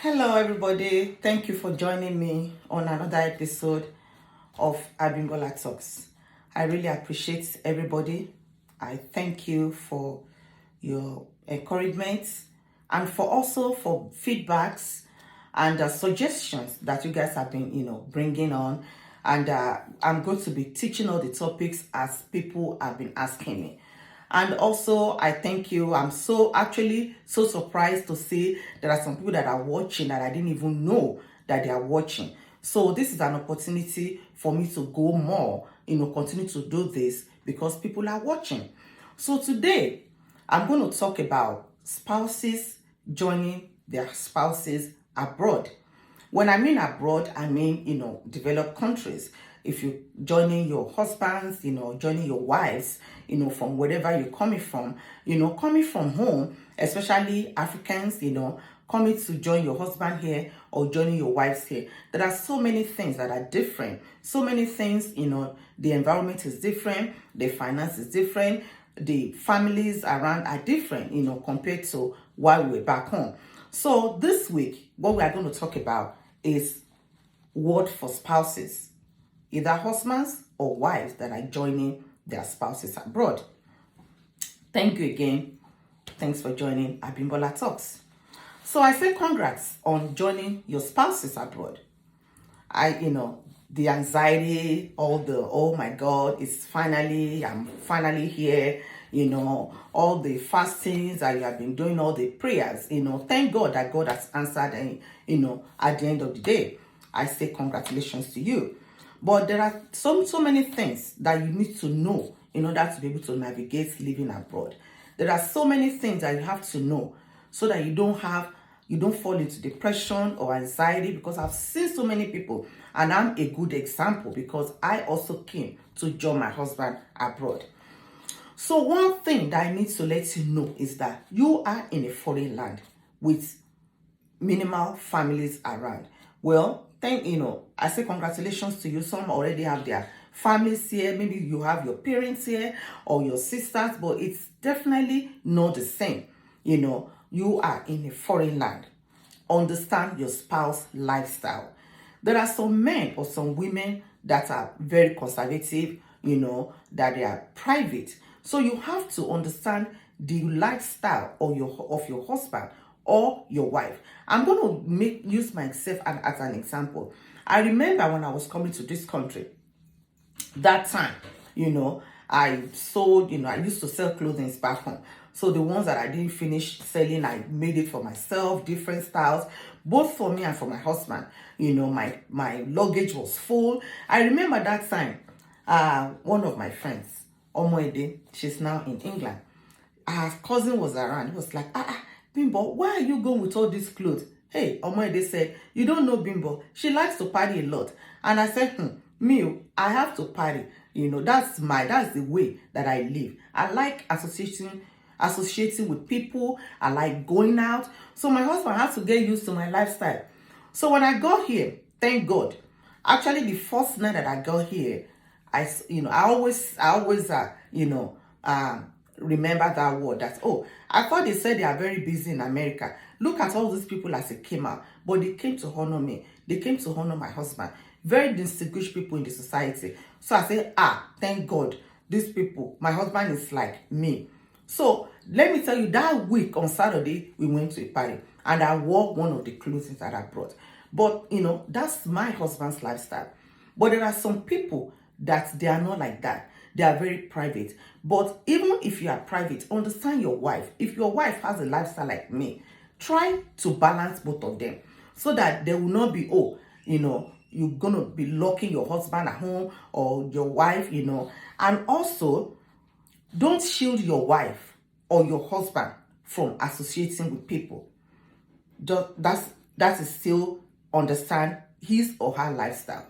Hello, everybody. Thank you for joining me on another episode of Abimbola Talks. I really appreciate everybody. I thank you for your encouragement and for feedbacks and suggestions that you guys have been, bringing on. And I'm going to be teaching all the topics as people have been asking me. And also, I thank you. I'm so surprised to see there are some people that are watching that I didn't even know that they are watching. So this is an opportunity for me to go more, continue to do this because people are watching. So today, I'm going to talk about spouses joining their spouses abroad. When I mean abroad, I mean, developed countries. If you're joining your husbands, joining your wives, from wherever you're coming from home, especially Africans, coming to join your husband here or joining your wives here. There are so many things that are different. So many things, the environment is different, the finance is different, the families around are different, compared to while we're back home. So this week, what we are going to talk about is word for spouses, either husbands or wives that are joining their spouses abroad. Thank you again. Thanks for joining Abimbola Talks. So I say congrats on joining your spouses abroad. The anxiety, oh my God, I'm finally here, all the fastings that you have been doing, all the prayers, thank God that God has answered, and, at the end of the day, I say congratulations to you. But there are so many things that you need to know in order to be able to navigate living abroad. There are so many things that you have to know so that you don't fall into depression or anxiety, because I've seen so many people, and I'm a good example because I also came to join my husband abroad. So one thing that I need to let you know is that you are in a foreign land with minimal families around. Well, I say congratulations to you. Some already have their families here. Maybe you have your parents here or your sisters, but it's definitely not the same. You are in a foreign land. Understand your spouse lifestyle. There are some men or some women that are very conservative, that they are private. So you have to understand the lifestyle of your husband or your wife. I'm going to use myself as an example. I remember when I was coming to this country, that time, I used to sell clothing back home. So the ones that I didn't finish selling, I made it for myself, different styles, both for me and for my husband. My luggage was full. I remember that time, one of my friends, Omoede, she's now in England. Her cousin was around. He was like, Bimbo, why are you going with all these clothes? Hey, Omoede said, you don't know Bimbo. She likes to party a lot. And I said, me, I have to party. That's the way that I live. I like associating with people. I like going out. So my husband had to get used to my lifestyle. So when I got here, thank God. Actually, the first night that I got here, I always remember that word, that, I thought they said they are very busy in America. Look at all these people as they came out, but they came to honor me. They came to honor my husband. Very distinguished people in the society. So I say, thank God, these people, my husband is like me. So let me tell you, that week on Saturday, we went to a party and I wore one of the clothes that I brought. But, that's my husband's lifestyle. But there are some people that they are not like that. They are very private. But even if you are private, understand your wife. If your wife has a lifestyle like me, try to balance both of them so that there will not be, you're going to be locking your husband at home or your wife, And also, don't shield your wife or your husband from associating with people. That is still understand his or her lifestyle.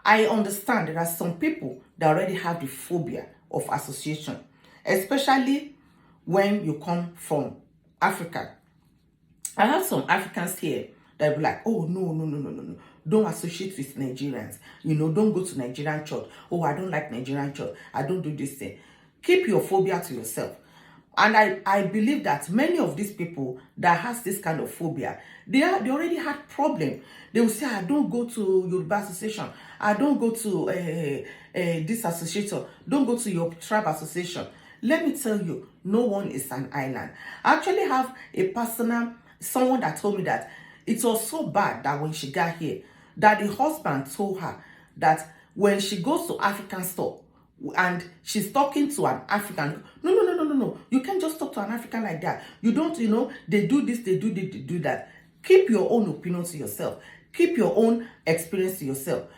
I understand there are some people that already have the phobia of association, especially when you come from Africa. I have some Africans here that be like, oh, no. Don't associate with Nigerians. Don't go to Nigerian church. Oh, I don't like Nigerian church. I don't do this thing. Keep your phobia to yourself. And I believe that many of these people that has this kind of phobia, they already had problem. They will say, I don't go to Yoruba association. I don't go to this association. Don't go to your tribe association. Let me tell you, no one is an island. I actually have someone that told me that it was so bad that when she got here, that the husband told her that when she goes to African store and she's talking to an African, no. You can't just talk to an African like that. You don't, they do this, they do that. Keep your own opinion to yourself. Keep your own experience to yourself.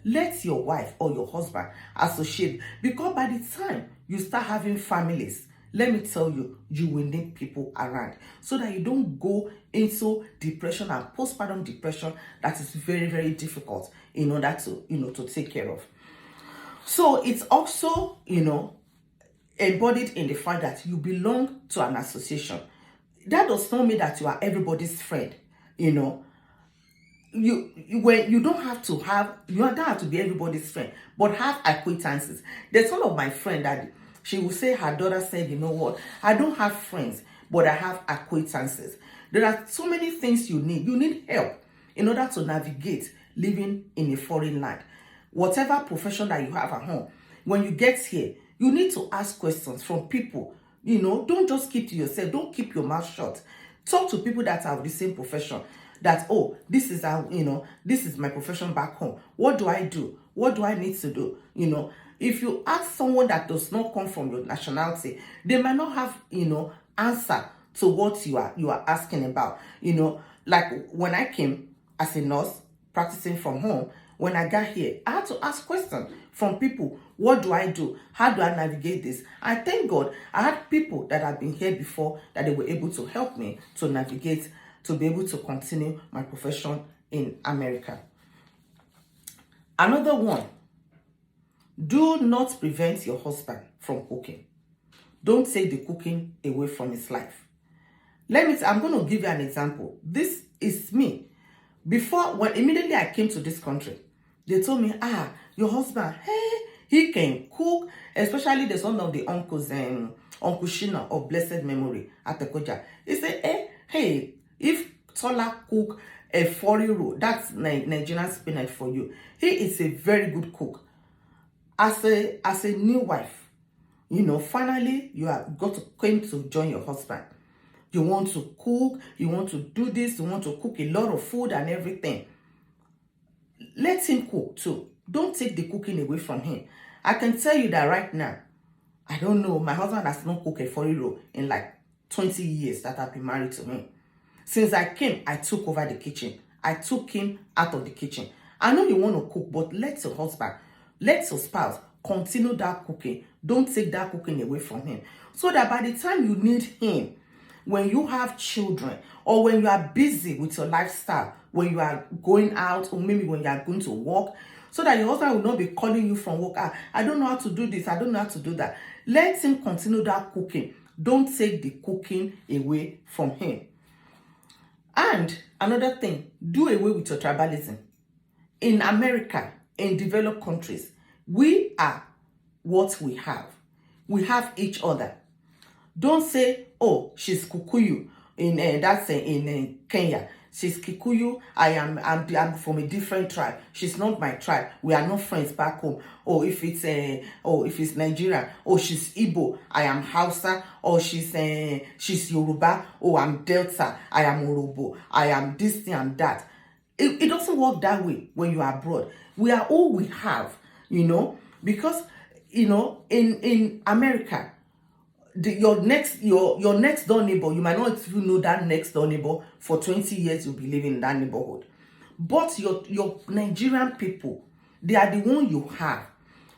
Let your wife or your husband associate. Because by the time you start having families, let me tell you, you will need people around so that you don't go into depression and postpartum depression that is very, very difficult in order to, to take care of. So it's also, embodied in the fact that you belong to an association. That does not mean that you are everybody's friend, You don't have to be everybody's friend, but have acquaintances. There's one of my friend that she will say her daughter said, you know what, I don't have friends, but I have acquaintances. There are so many things you need. You need help in order to navigate living in a foreign land. Whatever profession that you have at home, when you get here, you need to ask questions from people. Don't just keep to yourself. Don't keep your mouth shut. Talk to people that have the same profession. That, oh, this is how, this is my profession back home. What do I do? What do I need to do? If you ask someone that does not come from your nationality, they might not have, answer to what you are asking about. Like when I came as a nurse practicing from home, when I got here, I had to ask questions from people. What do I do? How do I navigate this? I thank God I had people that have been here before that they were able to help me to navigate, to be able to continue my profession in America. Another one, do not prevent your husband from cooking. Don't take the cooking away from his life. I'm going to give you an example. This is me. Immediately I came to this country, they told me, your husband, hey, he can cook. Especially there's one of the uncles, Uncle Shina of blessed memory at Tekoja. He said, hey, if Tola cook a 40 roll, that's Nigerian spinach for you. He is a very good cook. As a new wife, finally you have came to join your husband. You want to cook, you want to do this, you want to cook a lot of food and everything. Let him cook too. Don't take the cooking away from him. I can tell you that right now, I don't know, my husband has not cooked a 40 roll in like 20 years that I've been married to him. Since I came, I took over the kitchen. I took him out of the kitchen. I know you want to cook, but let your husband, let your spouse continue that cooking. Don't take that cooking away from him. So that by the time you need him, when you have children, or when you are busy with your lifestyle, when you are going out, or maybe when you are going to work, so that your husband will not be calling you from work, I don't know how to do this, I don't know how to do that. Let him continue that cooking. Don't take the cooking away from him. And another thing, do away with your tribalism. In America, in developed countries, we are what we have. We have each other. Don't say, oh, she's Kikuyu in Kenya. She's Kikuyu. I'm from a different tribe. She's not my tribe. We are not friends back home. Or if it's Nigeria, or she's Igbo, I am Hausa. Or she's Yoruba. Oh, I'm Delta. I am Orobo. I am this thing and that. It doesn't work that way when you are abroad. We are all we have, because in America, your next door neighbor, you might not even know that next door neighbor. For 20 years you'll be living in that neighborhood. But your Nigerian people, they are the one you have.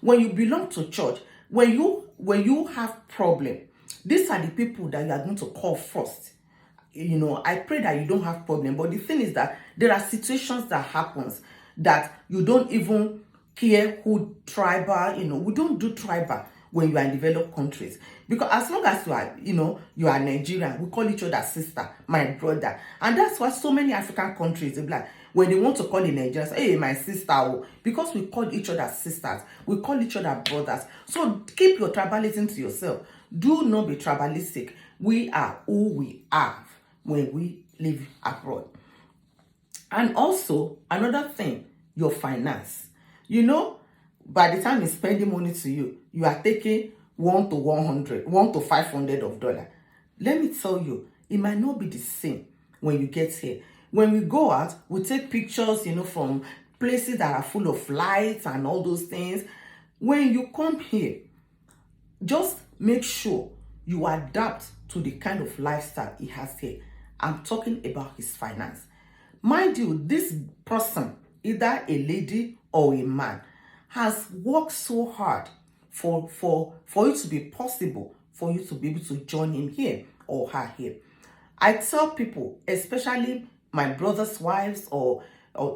When you belong to church, when you have problem, these are the people that you are going to call first. I pray that you don't have problem. But the thing is that there are situations that happens that you don't even care who tribal, we don't do tribal when you are in developed countries. Because as long as you are Nigerian, we call each other sister, my brother. And that's why so many African countries, they be like, when they want to call a Nigerian, say, hey, my sister, because we call each other sisters, we call each other brothers. So keep your tribalism to yourself. Do not be tribalistic. We are who we are when we live abroad. And also, another thing, your finance. You know, by the time he's spending money to you, you are taking 1 to 100, 1 to 500 of dollar. Let me tell you, it might not be the same when you get here. When we go out, we take pictures, from places that are full of lights and all those things. When you come here, just make sure you adapt to the kind of lifestyle he has here. I'm talking about his finance. Mind you, this person, either a lady or a man, has worked so hard for it to be possible for you to be able to join him here or her here. I tell people, especially my brother's wives or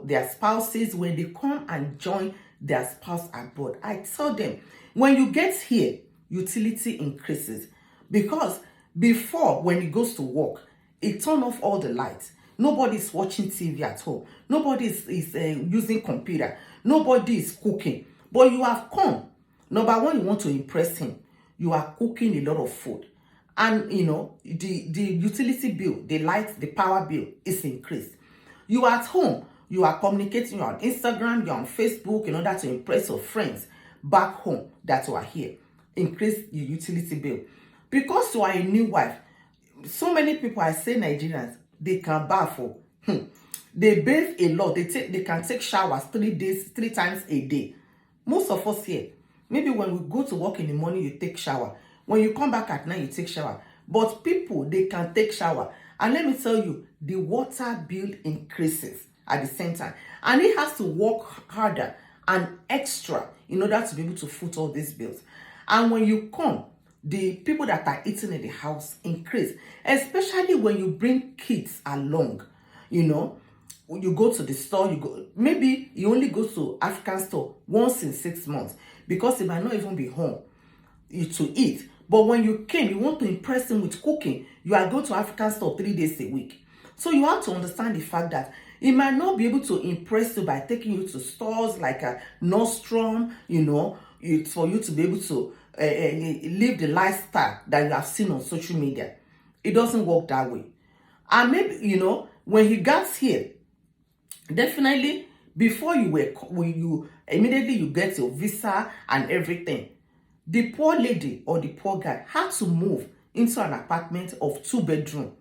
their spouses, when they come and join their spouse abroad, I tell them, when you get here, utility increases. Because before, when he goes to work, he turn off all the lights. Nobody is watching TV at home. Nobody is using computer. Nobody is cooking. But you have come. Number one, you want to impress him. You are cooking a lot of food. And, the utility bill, the light, the power bill is increased. You are at home. You are communicating. You're on Instagram. You're on Facebook in order to impress your friends back home that you are here. Increase your utility bill. Because you are a new wife, so many people, I say Nigerians, they can bath. They bathe a lot. They can take showers 3 times a day. Most of us here, maybe when we go to work in the morning, you take shower. When you come back at night, you take shower. But people, they can take shower. And let me tell you, the water bill increases at the same time. And it has to work harder and extra in order to be able to foot all these bills. And when you come, the people that are eating in the house increase, especially when you bring kids along. You go to the store, maybe you only go to African store once in 6 months because he might not even be home to eat. But when you came, you want to impress him with cooking, you are going to African store 3 days a week. So you have to understand the fact that he might not be able to impress you by taking you to stores like a Nordstrom, for you to be able to live the lifestyle that you have seen on social media. It doesn't work that way. And maybe, when he got here, definitely before you immediately you get your visa and everything, the poor lady or the poor guy had to move into an apartment of 2 bedroom.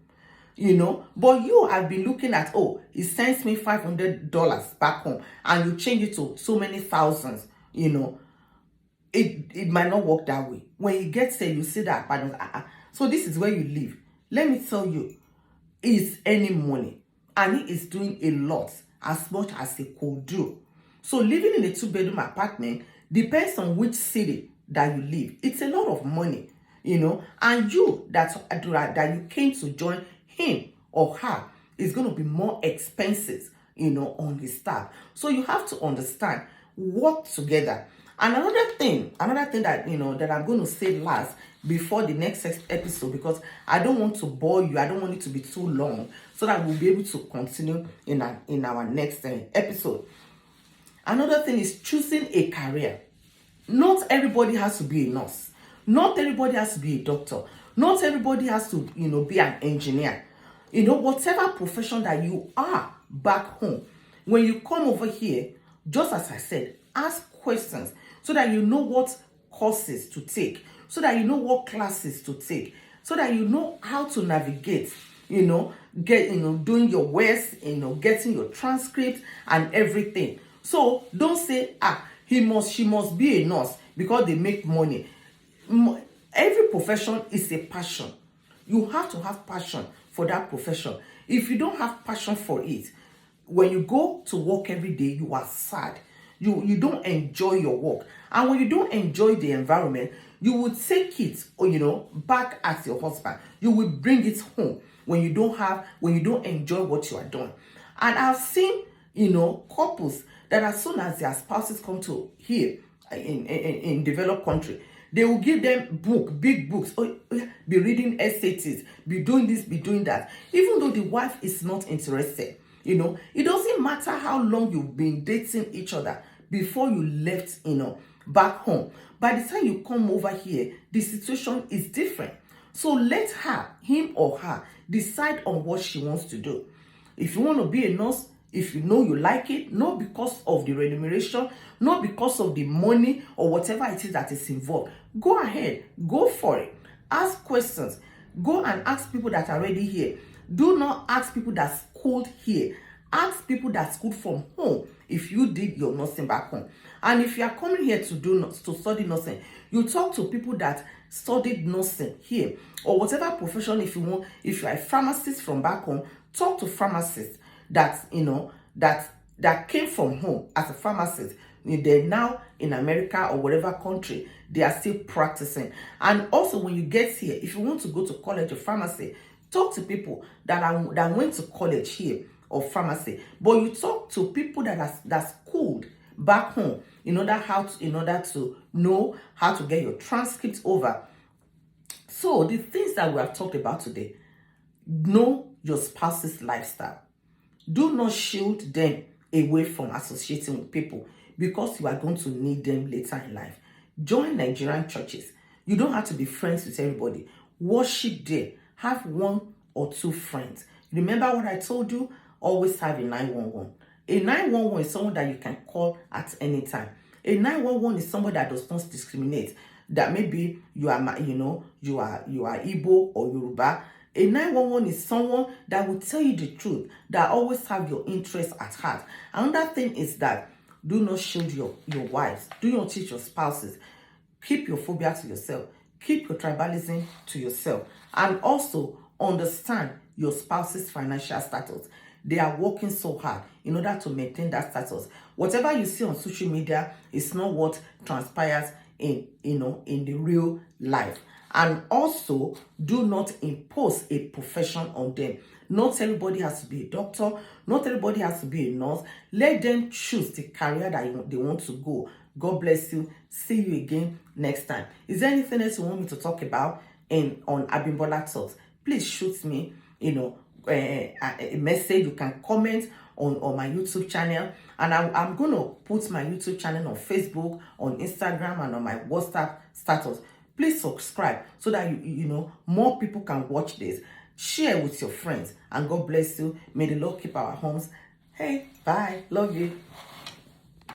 But you have been looking at, he sends me $500 back home and you change it to so many thousands, it might not work that way. When you get there, you see that apartment. So this is where you live. Let me tell you, he's earning money and he is doing a lot, as much as he could do. So living in a 2-bedroom apartment depends on which city that you live. It's a lot of money, and you that you came to join him or her is going to be more expensive, on his staff. So you have to understand, work together. And another thing that that I'm going to say last before the next episode, because I don't want to bore you, I don't want it to be too long, so that we'll be able to continue in our next episode. Another thing is choosing a career. Not everybody has to be a nurse. Not everybody has to be a doctor. Not everybody has to be an engineer. Whatever profession that you are back home, when you come over here, just as I said, ask questions so that you know what courses to take, so that you know what classes to take, so that you know how to navigate, doing your worst, getting your transcript and everything. So don't say, she must be a nurse because they make money. Every profession is a passion. You have to have passion for that profession. If you don't have passion for it, when you go to work every day, you are sad. You don't enjoy your work. And when you don't enjoy the environment, you will take it, back at your husband. You will bring it home when you don't enjoy what you are doing. And I've seen, couples that as soon as their spouses come to here in developed country, they will give them big books. Be reading essays, be doing this, be doing that. Even though the wife is not interested, it doesn't matter how long you've been dating each other before you left, back home. By the time you come over here, the situation is different. So let him or her, decide on what she wants to do. If you want to be a nurse, if you know you like it, not because of the remuneration, not because of the money or whatever it is that is involved, go ahead, go for it. Ask questions. Go and ask people that are already here. Do not ask people that schooled here. Ask people that schooled from home if you did your nursing back home. And if you are coming here to study nursing, you talk to people that studied nursing here or whatever profession. If you want, if you are a pharmacist from back home, talk to pharmacists that that came from home as a pharmacist. They're now in America or whatever country, they are still practicing. And also when you get here, if you want to go to college of pharmacy, talk to people that went to college here of pharmacy. But you talk to people that's schooled back home in order to know how to get your transcripts over. So the things that we have talked about today: know your spouse's lifestyle. Do not shield them away from associating with people, because you are going to need them later in life. Join Nigerian churches. You don't have to be friends with everybody. Worship there. Have 1 or 2 friends. Remember what I told you? Always have a 911. A 911 is someone that you can call at any time. A 911 is somebody that does not discriminate. That maybe you are Igbo or Yoruba. A 911 is someone that will tell you the truth, that always have your interests at heart. Another thing is that do not shield your wives. Do not teach your spouses. Keep your phobia to yourself. Keep your tribalism to yourself. And also understand your spouse's financial status. They are working so hard in order to maintain that status. Whatever you see on social media is not what transpires in the real life. And also, do not impose a profession on them. Not everybody has to be a doctor. Not everybody has to be a nurse. Let them choose the career that they want to go. God bless you. See you again next time. Is there anything else you want me to talk about on Abimbola Talks? Please shoot me, a message. You can comment on my YouTube channel. And I'm going to put my YouTube channel on Facebook, on Instagram, and on my WhatsApp status. Please subscribe so that more people can watch this. Share with your friends, and God bless you. May the Lord keep our homes. Hey, bye. Love you.